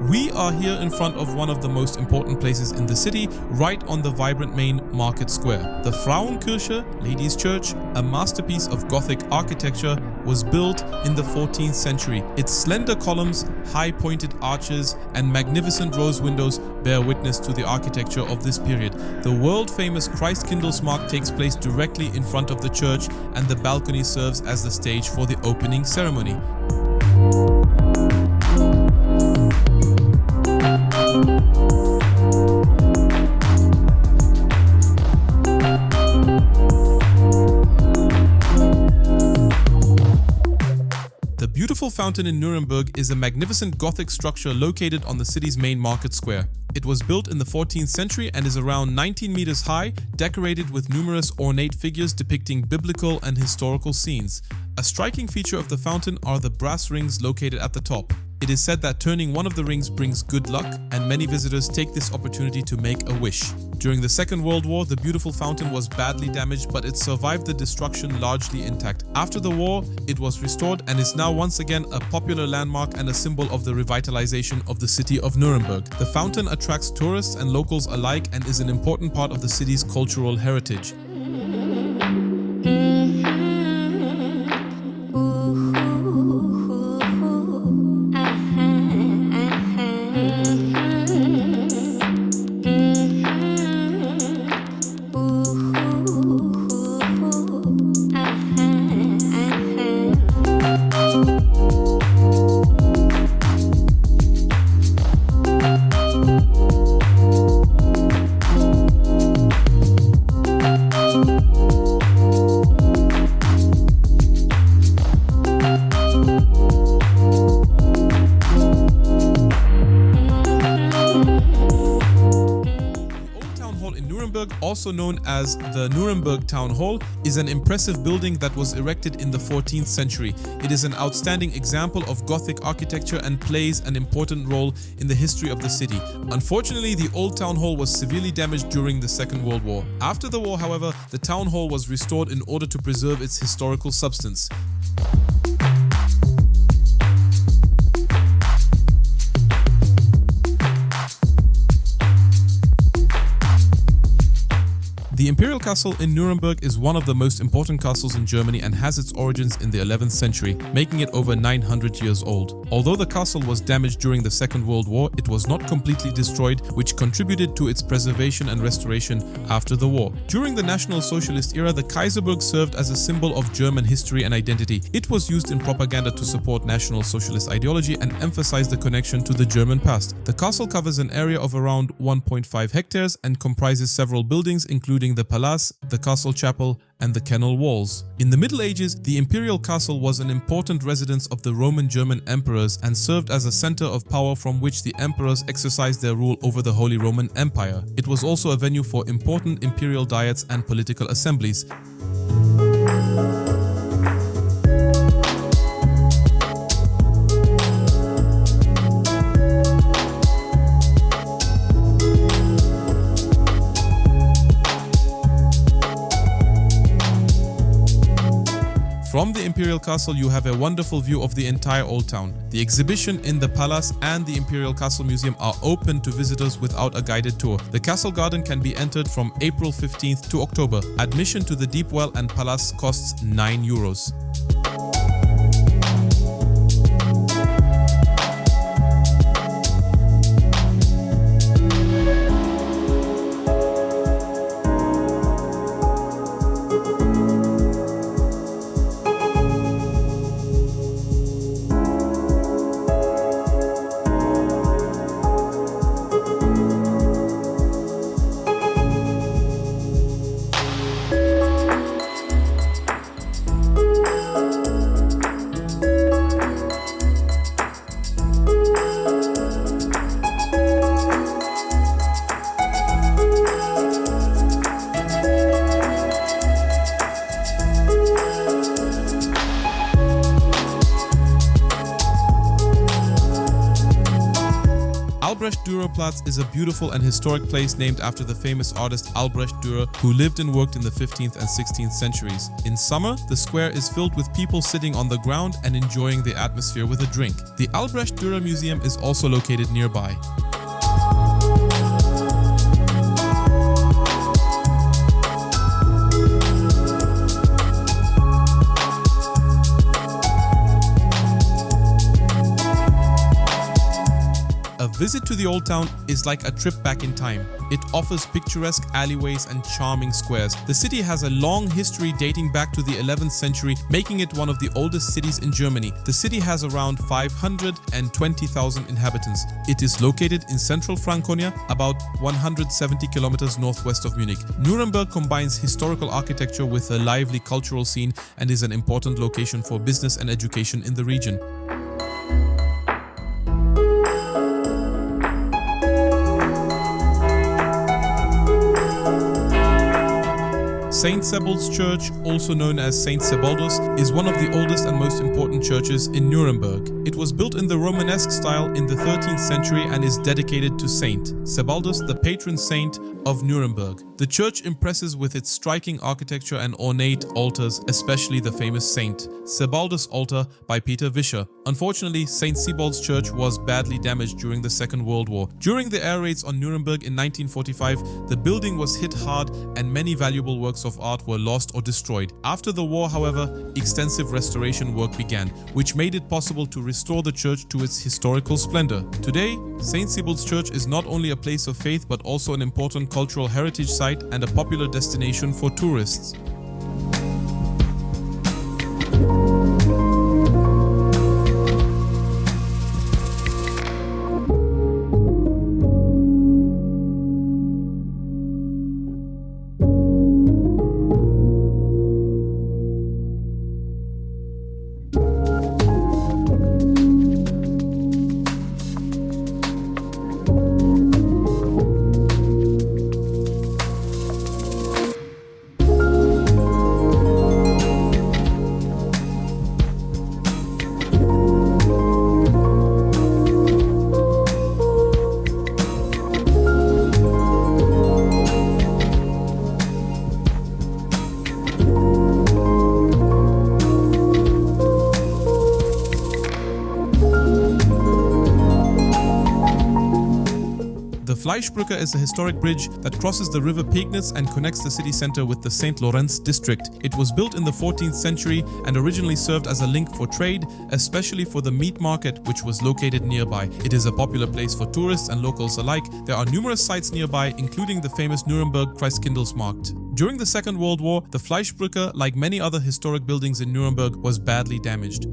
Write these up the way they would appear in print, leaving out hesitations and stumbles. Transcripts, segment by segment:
We are here in front of one of the most important places in the city, right on the vibrant main market square. The Frauenkirche, Ladies' Church, a masterpiece of Gothic architecture, was built in the 14th century. Its slender columns, high pointed arches, and magnificent rose windows bear witness to the architecture of this period. The world-famous Christkindlesmarkt takes place directly in front of the church, and the balcony serves as the stage for the opening ceremony. The beautiful fountain in Nuremberg is a magnificent Gothic structure located on the city's main market square. It was built in the 14th century and is around 19 meters high, decorated with numerous ornate figures depicting biblical and historical scenes. A striking feature of the fountain are the brass rings located at the top. It is said that turning one of the rings brings good luck, and many visitors take this opportunity to make a wish. During the Second World War, the beautiful fountain was badly damaged, but it survived the destruction largely intact. After the war, it was restored and is now once again a popular landmark and a symbol of the revitalization of the city of Nuremberg. The fountain attracts tourists and locals alike and is an important part of the city's cultural heritage. Also known as the Nuremberg Town Hall, is an impressive building that was erected in the 14th century. It is an outstanding example of Gothic architecture and plays an important role in the history of the city. Unfortunately, the old town hall was severely damaged during the Second World War. After the war, however, the town hall was restored in order to preserve its historical substance. The Imperial Castle in Nuremberg is one of the most important castles in Germany and has its origins in the 11th century, making it over 900 years old. Although the castle was damaged during the Second World War, it was not completely destroyed, which contributed to its preservation and restoration after the war. During the National Socialist era, the Kaiserburg served as a symbol of German history and identity. It was used in propaganda to support National Socialist ideology and emphasize the connection to the German past. The castle covers an area of around 1.5 hectares and comprises several buildings, including the Palace, the Castle Chapel, and the Kennel Walls. In the Middle Ages, the Imperial Castle was an important residence of the Roman German emperors and served as a center of power from which the emperors exercised their rule over the Holy Roman Empire. It was also a venue for important imperial diets and political assemblies. From the Imperial Castle, you have a wonderful view of the entire Old Town. The exhibition in the Palace and the Imperial Castle Museum are open to visitors without a guided tour. The Castle Garden can be entered from April 15th to October. Admission to the Deep Well and Palace costs €9. Albrecht Dürer Platz is a beautiful and historic place named after the famous artist Albrecht Dürer, who lived and worked in the 15th and 16th centuries. In summer, the square is filled with people sitting on the ground and enjoying the atmosphere with a drink. The Albrecht Dürer Museum is also located nearby. A visit to the Old Town is like a trip back in time. It offers picturesque alleyways and charming squares. The city has a long history dating back to the 11th century, making it one of the oldest cities in Germany. The city has around 520,000 inhabitants. It is located in central Franconia, about 170 kilometers northwest of Munich. Nuremberg combines historical architecture with a lively cultural scene and is an important location for business and education in the region. Saint Sebaldus Church, also known as Saint Sebaldus, is one of the oldest and most important churches in Nuremberg. It was built in the Romanesque style in the 13th century and is dedicated to Saint Sebaldus, the patron saint of Nuremberg. The church impresses with its striking architecture and ornate altars, especially the famous Saint Sebaldus altar by Peter Vischer. Unfortunately, Saint Sebaldus Church was badly damaged during the Second World War. During the air raids on Nuremberg in 1945, the building was hit hard and many valuable works of art were lost or destroyed. After the war, however, extensive restoration work began, which made it possible to restore the church to its historical splendor. Today, Saint Sebaldus Church is not only a place of faith but also an important cultural heritage site and a popular destination for tourists. The Fleischbrücke is a historic bridge that crosses the river Pegnitz and connects the city center with the St. Lorenz district. It was built in the 14th century and originally served as a link for trade, especially for the meat market, which was located nearby. It is a popular place for tourists and locals alike. There are numerous sites nearby, including the famous Nuremberg Christkindlesmarkt. During the Second World War, the Fleischbrücke, like many other historic buildings in Nuremberg, was badly damaged.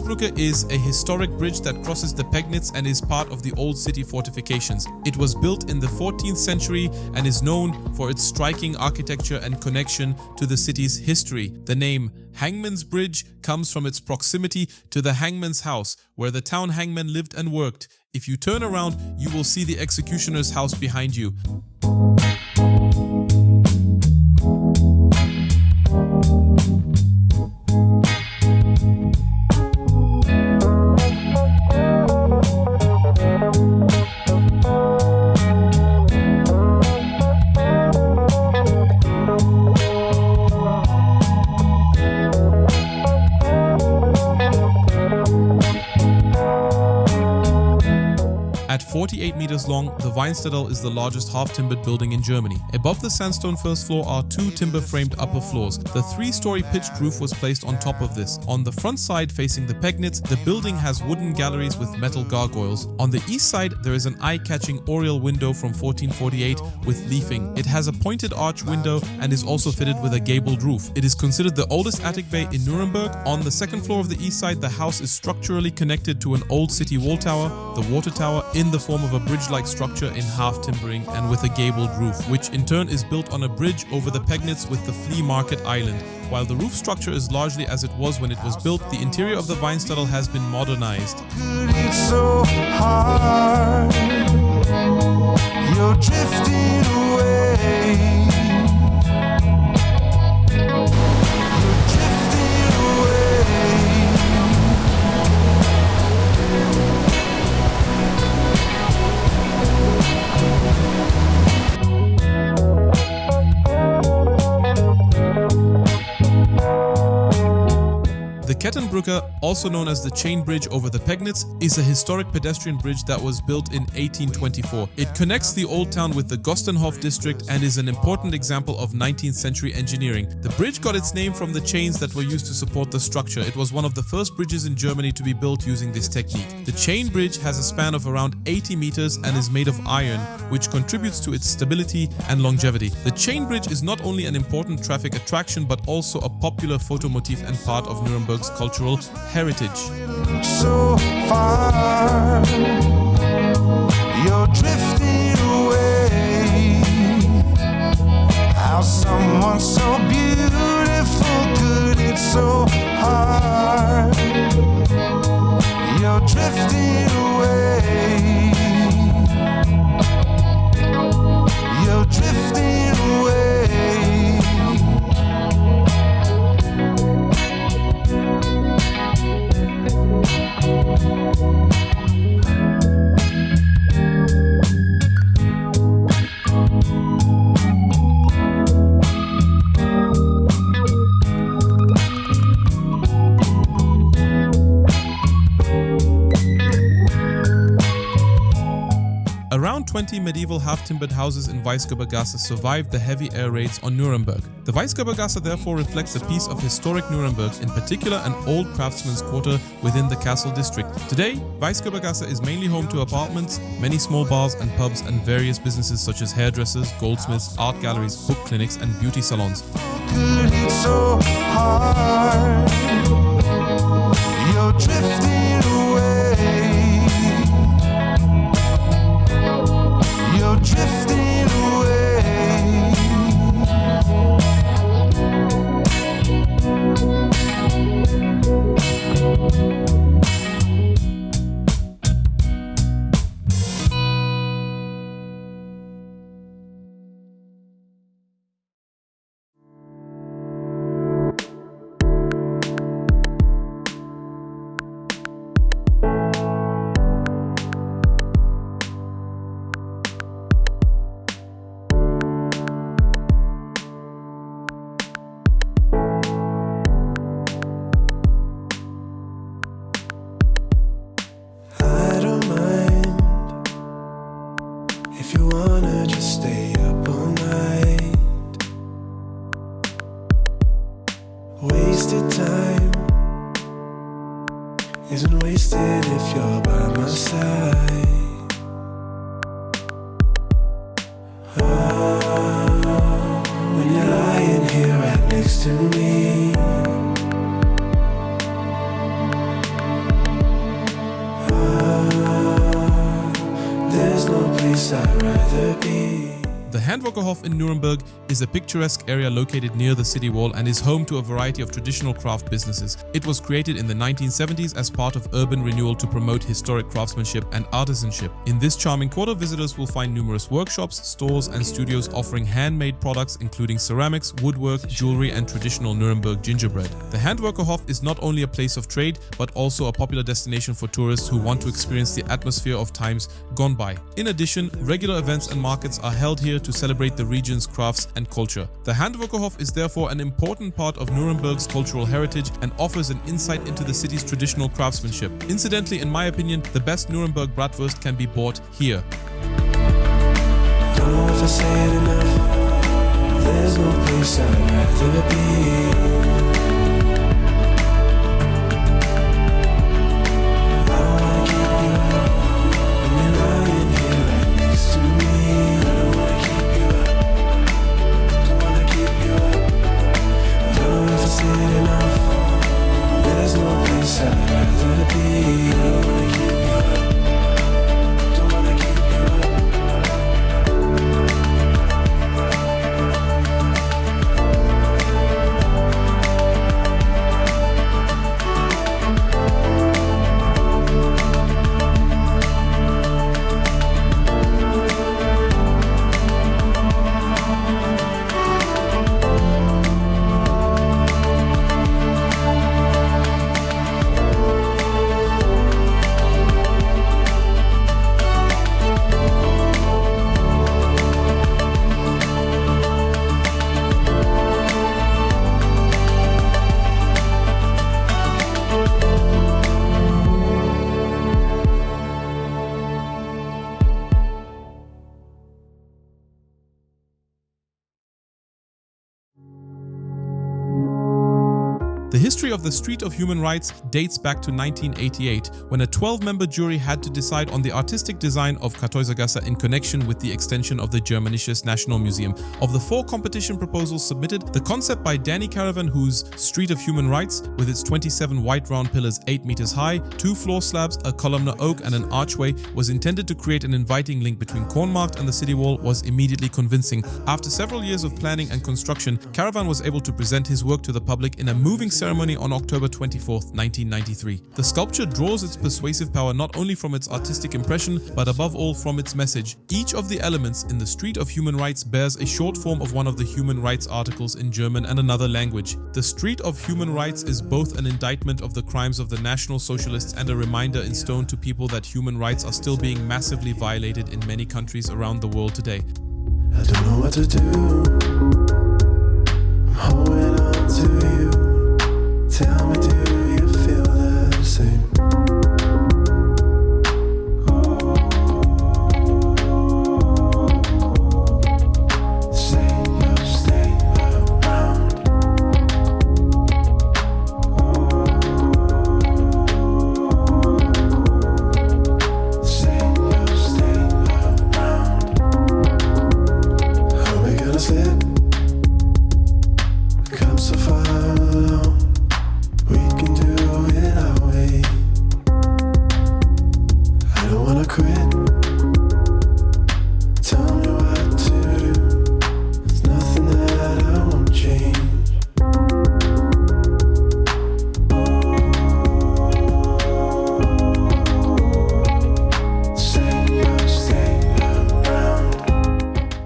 Brücke is a historic bridge that crosses the Pegnitz and is part of the old city fortifications. It was built in the 14th century and is known for its striking architecture and connection to the city's history. The name Hangman's Bridge comes from its proximity to the hangman's house, where the town hangman lived and worked. If you turn around, you will see the executioner's house behind you. At 48 meters long, the Weinstadel is the largest half-timbered building in Germany. Above the sandstone first floor are two timber-framed upper floors. The three-story pitched roof was placed on top of this. On the front side facing the Pegnitz, the building has wooden galleries with metal gargoyles. On the east side, there is an eye-catching oriel window from 1448 with leafing. It has a pointed arch window and is also fitted with a gabled roof. It is considered the oldest attic bay in Nuremberg. On the second floor of the east side, the house is structurally connected to an old city wall tower, the water tower, in the form of a bridge-like structure in half timbering and with a gabled roof, which in turn is built on a bridge over the Pegnitz with the flea market island. While the roof structure is largely as it was when it was built, the interior of the Weinstadel has been modernized. It's so hard. You're drifting away. You're drifting away. The Kettenbrücke, also known as the chain bridge over the Pegnitz, is a historic pedestrian bridge that was built in 1824. It connects the old town with the Gosternhof district and is an important example of 19th century engineering. The bridge got its name from the chains that were used to support the structure. It was one of the first bridges in Germany to be built using this technique. The chain bridge has a span of around 80 meters and is made of iron, which contributes to its stability and longevity. The chain bridge is not only an important traffic attraction but also a popular photo motif and part of Nuremberg's cultural heritage. So far, you're drifting away. How someone so beautiful could it so hard? You're drifting away. You're drifting away. Around 20 medieval half-timbered houses in Weißgerbergasse survived the heavy air raids on Nuremberg. The Weißgerbergasse therefore reflects a piece of historic Nuremberg, in particular an old craftsman's quarter within the castle district. Today, Weißgerbergasse is mainly home to apartments, many small bars and pubs, and various businesses such as hairdressers, goldsmiths, art galleries, book clinics, and beauty salons. So hard. You're drifting away. You're drifting away. Wasted time isn't wasted if you're by my side. Oh, when you're lying here right next to me. Oh, there's no place I'd rather be. The Handwerkerhof in Nuremberg is a picturesque area located near the city wall and is home to a variety of traditional craft businesses. It was created in the 1970s as part of urban renewal to promote historic craftsmanship and artisanship. In this charming quarter, visitors will find numerous workshops, stores, and studios offering handmade products including ceramics, woodwork, jewelry, and traditional Nuremberg gingerbread. The Handwerkerhof is not only a place of trade, but also a popular destination for tourists who want to experience the atmosphere of times gone by. In addition, regular events and markets are held here to celebrate the region's crafts and culture. The Handwerkerhof is therefore an important part of Nuremberg's cultural heritage and offers an insight into the city's traditional craftsmanship. Incidentally, in my opinion, the best Nuremberg bratwurst can be bought here. Don't know if I say it enough. There's no place I'd rather be. The history of the Street of Human Rights dates back to 1988, when a 12-member jury had to decide on the artistic design of Kettenbrücke in connection with the extension of the Germanisches National Museum. Of the 4 competition proposals submitted, the concept by Danny Caravan, whose Street of Human Rights, with its 27 white round pillars 8 meters high, 2 floor slabs, a columnar oak and an archway, was intended to create an inviting link between Kornmarkt and the city wall, was immediately convincing. After several years of planning and construction, Caravan was able to present his work to the public in a moving ceremony on October 24, 1993. The sculpture draws its persuasive power not only from its artistic impression, but above all from its message. Each of the elements in the Street of Human Rights bears a short form of one of the human rights articles in German and another language. The Street of Human Rights is both an indictment of the crimes of the National Socialists and a reminder in stone to people that human rights are still being massively violated in many countries around the world today. I don't know what to do. I'm holding on to you. Tell me, do you feel the same? Say you'll stay around. Say you'll stay around. Are we gonna slip? Come so far alone. We can do it our way. I don't wanna quit. Tell me what to do. There's nothing that I won't change. Say you'll stay around.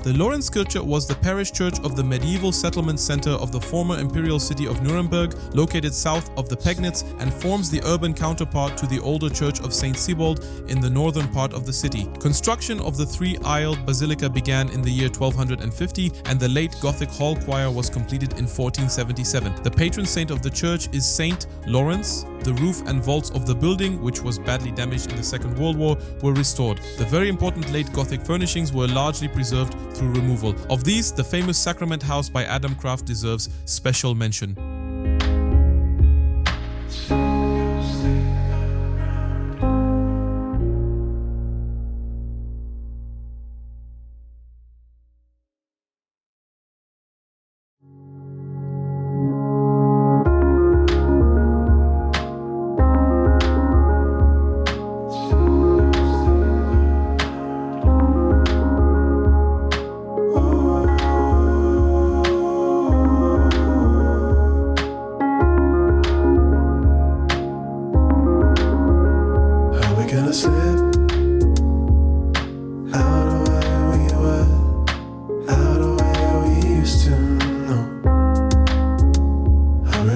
The Lorenzkirche was the parish church of the medieval settlement center of the former imperial city of Nuremberg, located south of the Pegnitz, and forms the urban counterpart to the older church of St. Sebald in the northern part of the city. Construction of the 3-aisled basilica began in the year 1250, and the late Gothic hall choir was completed in 1477. The patron saint of the church is Saint Lawrence. The roof and vaults of the building, which was badly damaged in the Second World War, were restored. The very important late Gothic furnishings were largely preserved through removal. Of these, the famous Sacrament House by Adam Kraft deserves special mention.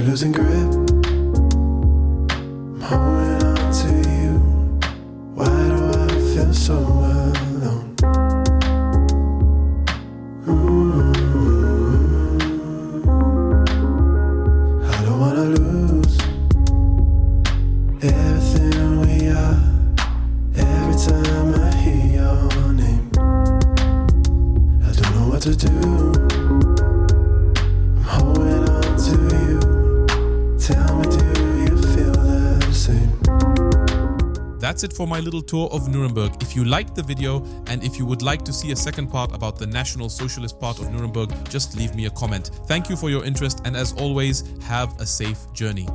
Losing grip, I'm holding on to you. Why do I feel so alone? to do. I'm holding on to you. Tell me, do you feel the same? That's it for my little tour of Nuremberg. If you liked the video and if you would like to see a second part about the National Socialist part of Nuremberg, just leave me a comment. Thank you for your interest, and as always, have a safe journey.